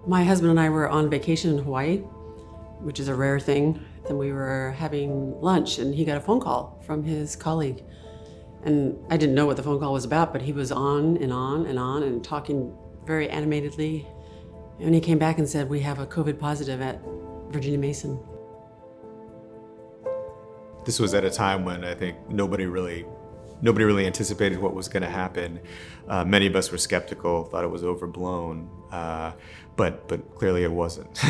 My husband and I were on vacation in Hawaii, which is a rare thing. Then we were having lunch and he got a phone call from his colleague. And I didn't know what the phone call was about, but he was on and on and on and talking very animatedly. And he came back and said, we have a COVID positive at Virginia Mason. This was at a time when I think nobody really anticipated what was going to happen. Many of us were skeptical, thought it was overblown, but clearly it wasn't.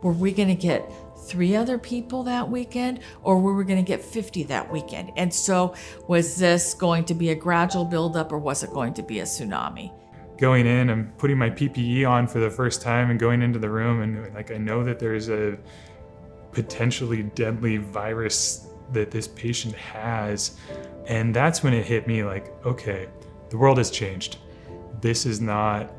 Were we going to get 3 other people that weekend, or were we going to get 50 that weekend? And so was this going to be a gradual buildup, or was it going to be a tsunami? Going in and putting my PPE on for the first time and going into the room, and like, I know that there's a potentially deadly virus that this patient has. And that's when it hit me like, okay, the world has changed. This is not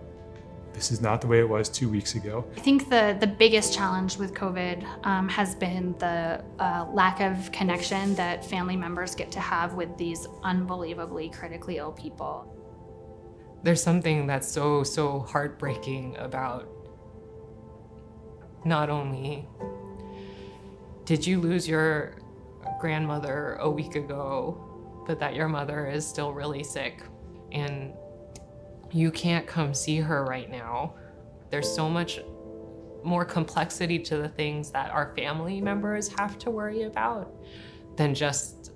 the way it was 2 weeks ago. I think the biggest challenge with COVID has been the lack of connection that family members get to have with these unbelievably critically ill people. There's something that's so heartbreaking about not only did you lose your grandmother a week ago, but that your mother is still really sick and you can't come see her right now. There's so much more complexity to the things that our family members have to worry about than just,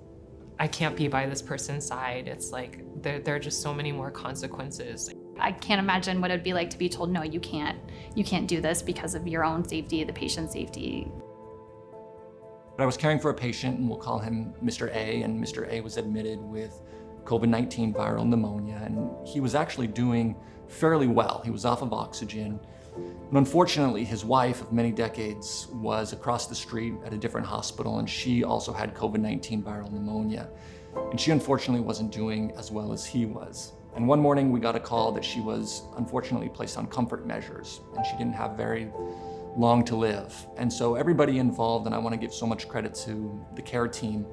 I can't be by this person's side. It's like, there are just so many more consequences. I can't imagine what it'd be like to be told, no, you can't do this because of your own safety, the patient's safety. I was caring for a patient, and we'll call him Mr. A, and Mr. A was admitted with COVID-19 viral pneumonia, and he was actually doing fairly well. He was off of oxygen. And unfortunately, his wife of many decades was across the street at a different hospital, and she also had COVID-19 viral pneumonia. And she unfortunately wasn't doing as well as he was. And one morning we got a call that she was unfortunately placed on comfort measures, and she didn't have very long to live. And so everybody involved, and I want to give so much credit to the care team,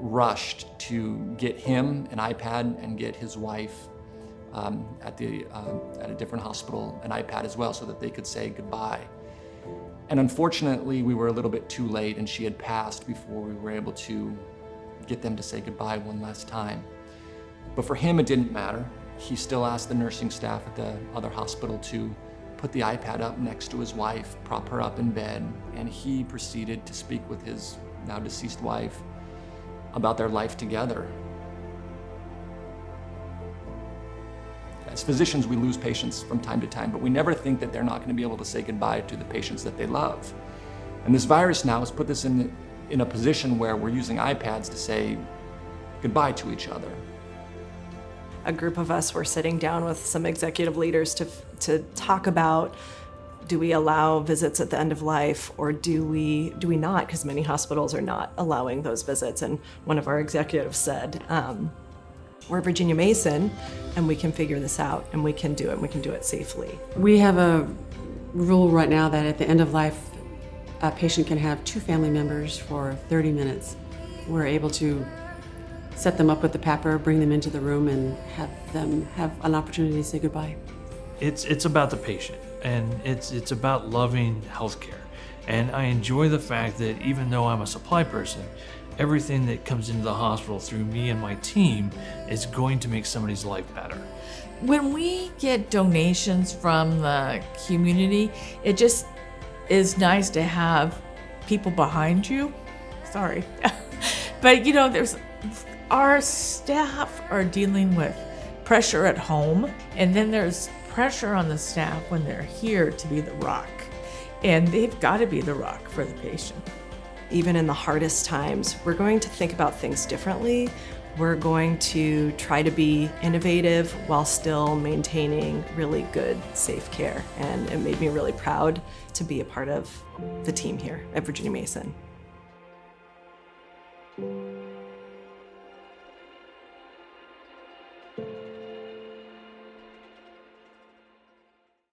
rushed to get him an iPad and get his wife at a different hospital an iPad as well, so that they could say goodbye. And unfortunately, we were a little bit too late, and she had passed before we were able to get them to say goodbye one last time. But for him, it didn't matter. He still asked the nursing staff at the other hospital to put the iPad up next to his wife, prop her up in bed, and he proceeded to speak with his now deceased wife about their life together. As physicians, we lose patients from time to time, but we never think that they're not going to be able to say goodbye to the patients that they love. And this virus now has put us in a position where we're using iPads to say goodbye to each other. A group of us were sitting down with some executive leaders to talk about, do we allow visits at the end of life, or do we not? Because many hospitals are not allowing those visits. And one of our executives said, we're Virginia Mason, and we can figure this out, and we can do it, and we can do it safely. We have a rule right now that at the end of life, a patient can have 2 family members for 30 minutes. We're able to set them up with the PAPR, bring them into the room, and have them have an opportunity to say goodbye. It's about the patient, and it's about loving healthcare. And I enjoy the fact that even though I'm a supply person, everything that comes into the hospital through me and my team is going to make somebody's life better. When we get donations from the community, it just is nice to have people behind you. Sorry. But our staff are dealing with pressure at home, and then there's pressure on the staff when they're here to be the rock. And they've got to be the rock for the patient. Even in the hardest times, we're going to think about things differently. We're going to try to be innovative while still maintaining really good, safe care. And it made me really proud to be a part of the team here at Virginia Mason.